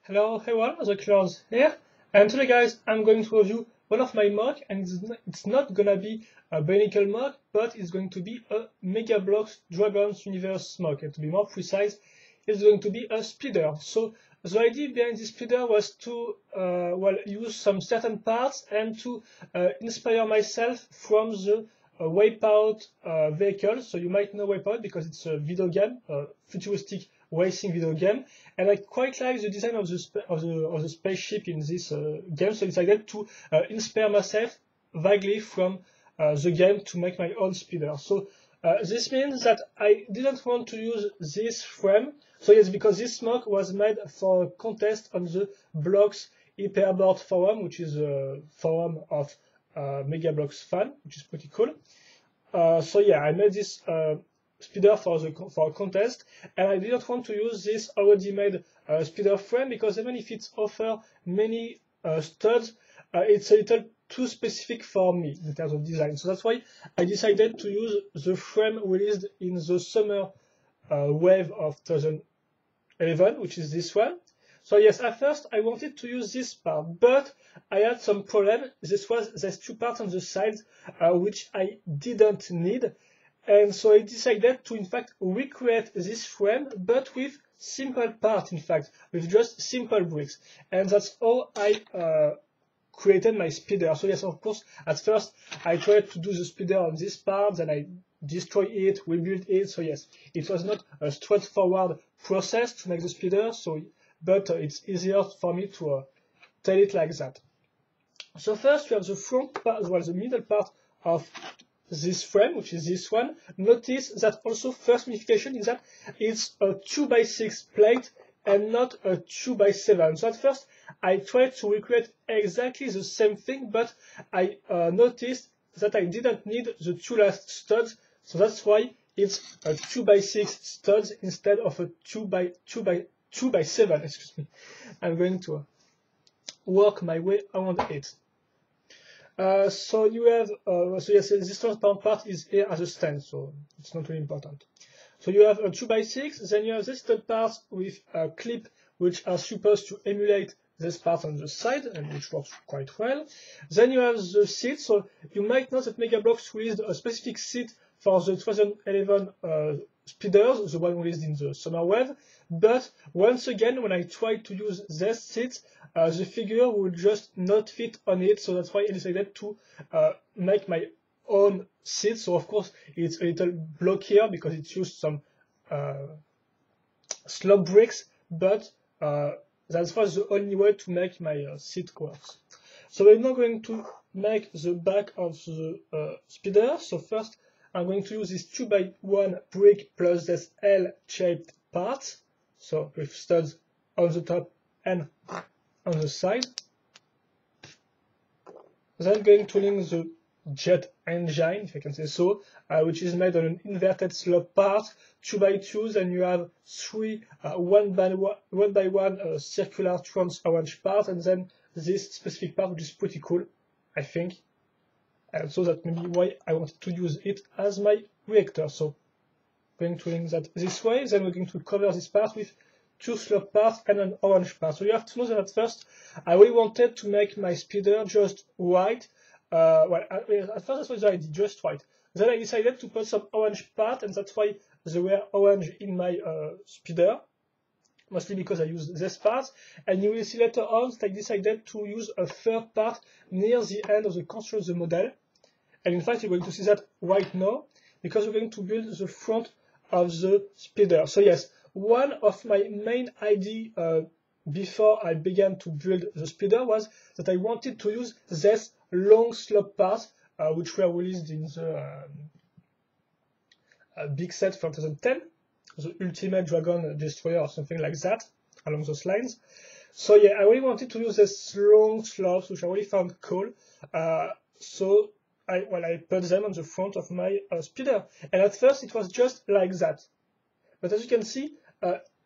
Hello everyone, the Claws here, and today guys I'm going to review one of my mock, and it's not gonna be a Bionicle mock, but it's going to be a Mega Bloks Dragons Universe mock, and to be more precise, it's going to be a speeder. So the idea behind this speeder was to use some certain parts and to inspire myself from the Wipeout vehicle. So you might know Wipeout because it's a video game, a futuristic racing video game, and I quite like the design of the spaceship in this game, so I decided to inspire myself vaguely from the game to make my own speeder. So this means that I didn't want to use this frame. So yes, because this mock was made for a contest on the Bloks Hyperboard forum, which is a forum of Mega Bloks fan, which is pretty cool. So yeah, I made this speeder for a contest, and I didn't want to use this already made speeder frame because even if it offers many studs, it's a little too specific for me in terms of design. So that's why I decided to use the frame released in the summer wave of 2011, which is this one. So yes, at first I wanted to use this part, but I had some problem. There's two parts on the sides which I didn't need. And so I decided to, in fact, recreate this frame, but with simple parts, in fact, with just simple bricks. And that's how I created my speeder. So yes, of course, at first, I tried to do the speeder on this part, then I destroy it, rebuild it. So yes, it was not a straightforward process to make the speeder, but it's easier for me to tell it like that. So first, you have the front part, as well as the middle part of this frame, which is this one. Notice that also first modification is that it's a 2x6 plate and not a 2x7. So at first I tried to recreate exactly the same thing, but I noticed that I didn't need the two last studs, so that's why it's a 2x6 studs instead of a 2x7. Excuse me. I'm going to work my way around it. So you have, so yes, this transparent part is here as a stand, so it's not really important. So you have a 2x6, then you have this little part with a clip which are supposed to emulate this part on the side, and which works quite well. Then you have the seat, so you might know that Mega Bloks released a specific seat for the 2011 speeders, the one released in the summer wave. But once again, when I tried to use this seat, the figure would just not fit on it, so that's why I decided to make my own seat. So of course, it's a little blockier because it used some slope bricks, but that was the only way to make my seat works. So we're now going to make the back of the speeder. So first, I'm going to use this 2x1 brick plus this L-shaped part, so with studs on the top and on the side. Then going to link the jet engine, if I can say so, which is made on an inverted slope part, 2x2. Then you have three 1x1 circular trans orange parts, and then this specific part, which is pretty cool, I think. And so that may be why I wanted to use it as my reactor. So going to link that this way. Then we're going to cover this part with two slope parts and an orange part. So you have to know that at first I really wanted to make my speeder just white. At first that's what I did, just white. Then I decided to put some orange part, and that's why they were orange in my speeder, mostly because I used this part. And you will see later on that I decided to use a third part near the end of the construction of the model. And in fact, you're going to see that right now, because we're going to build the front of the speeder. So yes, one of my main ideas before I began to build the speeder was that I wanted to use this long slope parts, which were released in the big set from 2010, the Ultimate Dragon Destroyer or something like that, along those lines. So yeah, I really wanted to use this long slopes, which I really found cool. So I put them on the front of my speeder, and at first it was just like that. But as you can see,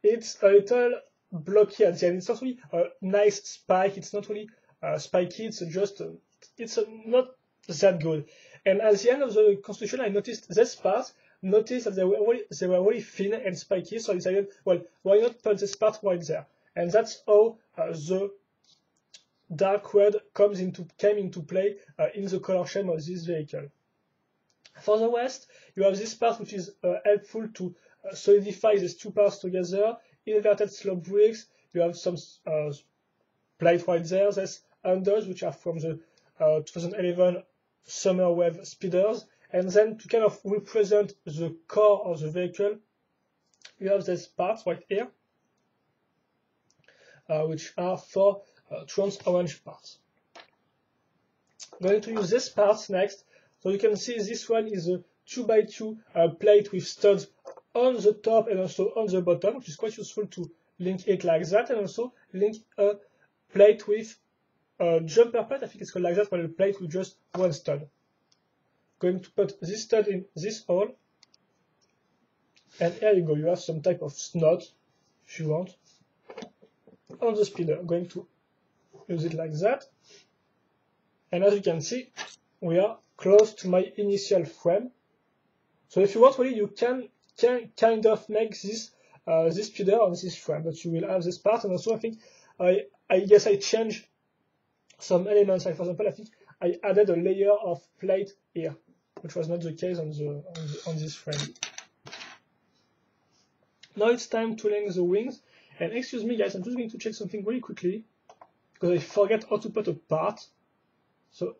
it's a little blocky at the end. It's not really a nice spike. It's not really spiky. It's just it's not that good. And at the end of the construction, I noticed this part. Noticed that they were really thin and spiky. So I decided, well, why not put this part right there? and that's how the dark red came into play in the color scheme of this vehicle. For the rest, you have this part which is helpful to solidify these two parts together. Inverted slope bricks. You have some plate right there. There's handles which are from the 2011 Summer Wave speeders. And then to kind of represent the core of the vehicle, you have these parts right here, which are for trans-orange parts. I'm going to use these parts next. So you can see this one is a 2x2 plate with studs on the top and also on the bottom, which is quite useful to link it like that, and also link a plate with a jumper plate, I think it's called like that, but a plate with just one stud. Going to put this stud in this hole, and here you go, you have some type of snot, if you want, on the speeder. I'm going to use it like that, and as you can see, we are close to my initial frame. So if you want, really, you can kind of make this this speeder on this frame, but you will have this part. And also, I think I guess I changed some elements. Like for example, I think I added a layer of plate here, which was not the case on this frame. Now it's time to link the wings. And excuse me, guys, I'm just going to check something really quickly because I forget how to put a part. So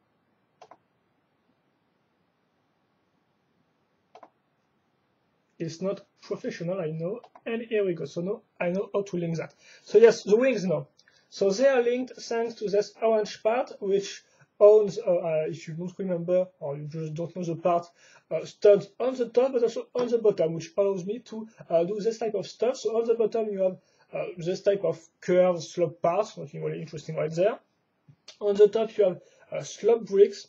it's not professional, I know, and here we go. So now I know how to link that. So yes, the wings now. So they are linked thanks to this orange part, which owns, if you don't remember, or you just don't know the part, studs on the top, but also on the bottom, which allows me to do this type of stuff. So on the bottom, you have this type of curved slope parts, something really interesting right there. On the top, you have slope bricks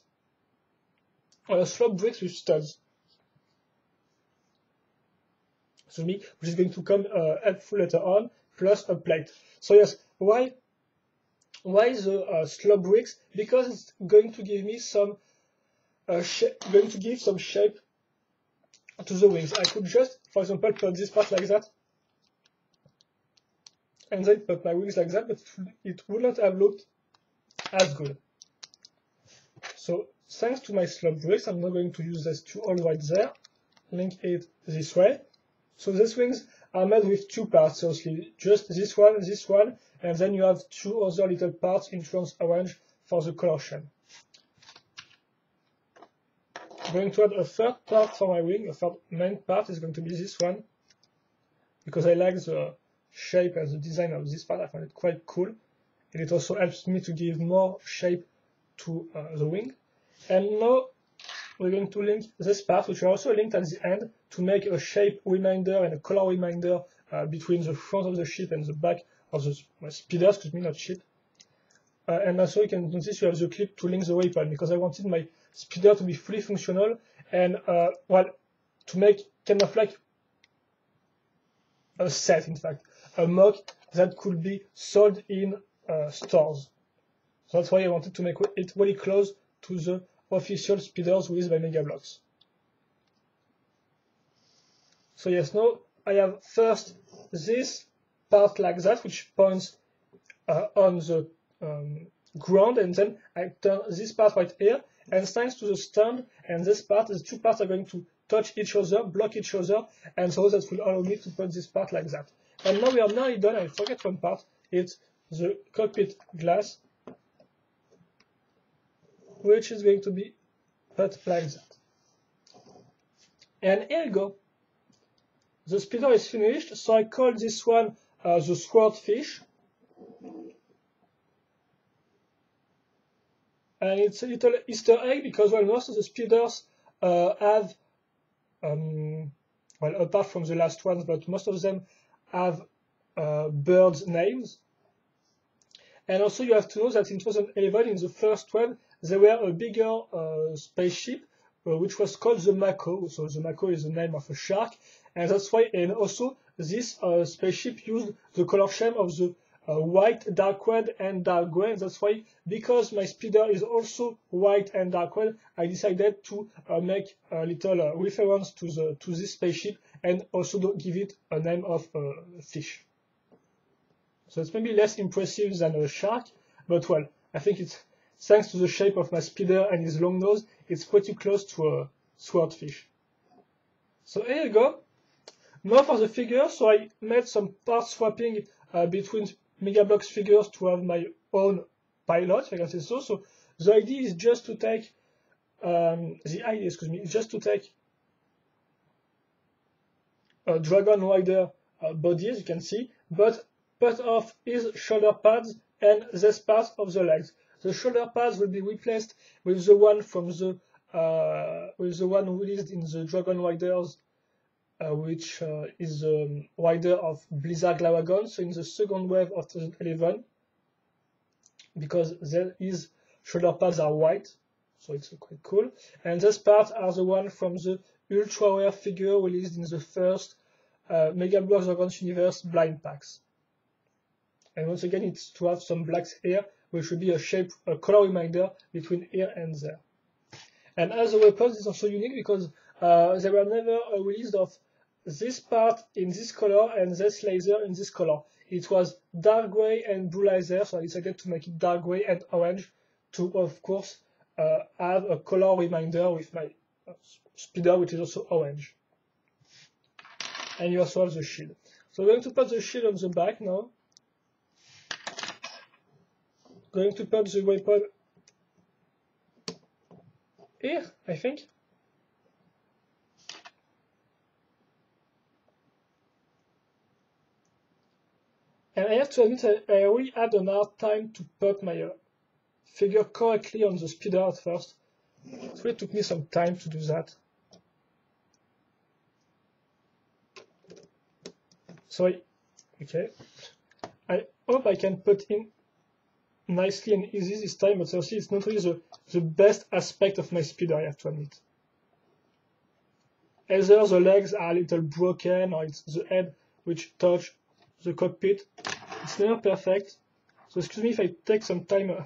with studs. Which is going to come helpful later on, plus a plate. So yes, why the slope bricks? Because it's going to give me some shape to the wings. I could just, for example, put this part like that, and then put my wings like that, but it would not have looked as good. So thanks to my slope bricks, I'm now going to use these two all right there, link it this way. So these wings are made with two parts, seriously, just this one, and then you have two other little parts in trans-orange for the color scheme. I'm going to add a third part for my wing. A third main part is going to be this one, because I like the shape and the design of this part. I find it quite cool, and it also helps me to give more shape to the wing. And now we're going to link this part, which are also linked at the end, to make a shape reminder and a color reminder between the front of the ship and the back of the speeder, excuse me, not ship. And also you can notice you have the clip to link the weapon, because I wanted my speeder to be fully functional and, well, to make kind of like a set, in fact, a mock that could be sold in stores. So that's why I wanted to make it really close to the official speeders with by Mega Bloks. So yes, now I have first this part like that, which points on the ground, and then I turn this part right here, and thanks to the stand and this part, the two parts are going to touch each other, block each other, and so that will allow me to put this part like that. And now we are nearly done. I forget one part. It's the cockpit glass, which is going to be put like that. And here you go. The speeder is finished, so I call this one the Swordfish. And it's a little Easter egg because, well, most of the speeders have, well, apart from the last ones, but most of them have birds' names. And also you have to know that in 2011, in the first one, there were a bigger spaceship, which was called the Mako. So the Mako is the name of a shark, and that's why. And also this spaceship used the color scheme of the white, dark red, and dark gray. And that's why, because my speeder is also white and dark red, I decided to make a little reference to this spaceship and also give it a name of fish. So it's maybe less impressive than a shark, but well, I think it's thanks to the shape of my speeder and his long nose, it's pretty close to a swordfish. So here you go. Now for the figures, so I made some part swapping between Mega Bloks figures to have my own pilot, if I can say so. So the idea is just to take a dragon rider body, as you can see, but put off his shoulder pads and this part of the legs. The shoulder pads will be replaced with the one from the released in the Dragon Riders, which is the rider of Blizzard Glawagon. So in the second wave of 2011, because his shoulder pads are white, so it's quite cool. And this part are the one from the ultra rare figure released in the first Mega Bloks Dragons Universe blind packs. And once again, it's to have some blacks here, which should be a color reminder between here and there. And as a weapon, it's also unique because they were never released of this part in this color and this laser in this color. It was dark gray and blue laser, so I decided to make it dark gray and orange to, of course, have a color reminder with my speeder, which is also orange. And you also have the shield. So we're going to put the shield on the back now. Going to put the weapon here, I think. And I have to admit, I really had an hard time to put my figure correctly on the speeder at first. It really took me some time to do that. So I hope I can put in nicely and easy this time, but seriously, it's not really the best aspect of my speeder, I have to admit. Either the legs are a little broken, or it's the head which touch the cockpit. It's never perfect. So excuse me if I take some time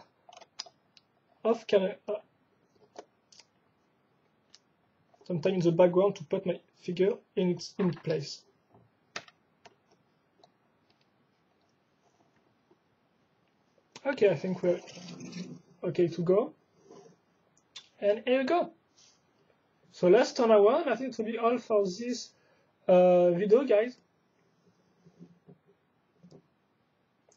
off camera, some time in the background to put my figure in place. Okay, I think we're okay to go. And here we go. So let's turn around. I think it will be all for this video, guys.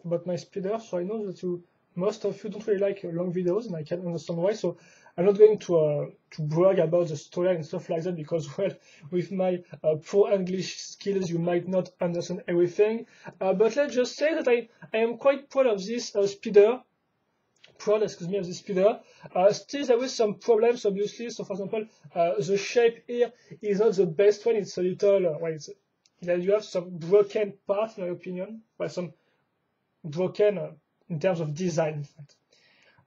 About my speeder. So I know that most of you don't really like long videos, and I can understand why. So I'm not going to brag about the story and stuff like that because, well, with my poor English skills, you might not understand everything. But let's just say that I am quite proud of this speeder. Of this speeder. Still, there is some problems, obviously. So, for example, the shape here is not the best one. It's a little, you have some broken parts, in my opinion. Well, some broken in terms of design, in fact.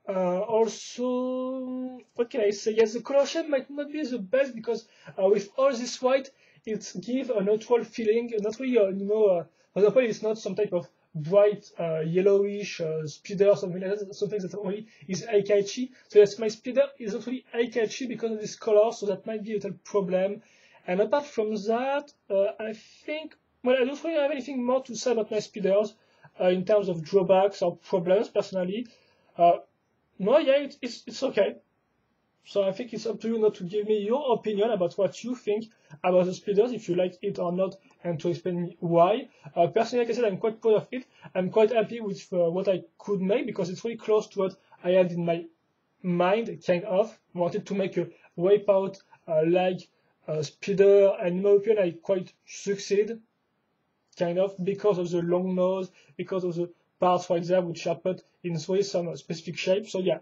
Also, what can I say? Yes, the color shape might not be the best because with all this white, it gives a neutral feeling. Not really, for example, it's not some type of bright yellowish speeder or something like that. Something that only is eye-catchy. So yes, my speeder is not really eye-catchy because of this color, so that might be a little problem. And apart from that, I think, well, I don't really have anything more to say about my speeders in terms of drawbacks or problems, personally. No, yeah, it's okay. So I think it's up to you not to give me your opinion about what you think about the speeders, if you like it or not, and to explain me why. Personally, like I said, I'm quite proud of it. I'm quite happy with what I could make because it's really close to what I had in my mind, kind of. I wanted to make a wipeout like speeder, and in my opinion, I quite succeed, kind of, because of the long nose, because of the parts right there which are put in some specific shape. So yeah,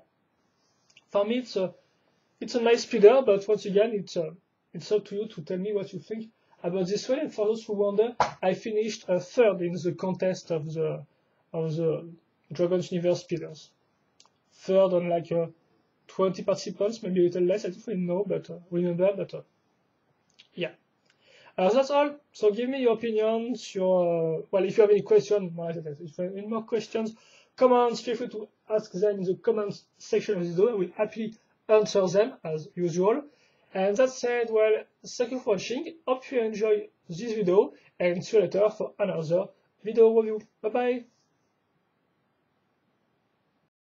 for me it's a nice speeder, but once again it's up to you to tell me what you think about this one. And for those who wonder, I finished third in the contest of the Dragons Universe speeders. Third on like 20 participants, maybe a little less, I don't really know, but remember, but yeah. That's all. So give me your opinions, well, if you have any questions, if you have any more questions, comments, feel free to ask them in the comments section of this video. I will happily answer them as usual. And that said, well, thank you for watching. Hope you enjoyed this video, and see you later for another video review. Bye bye.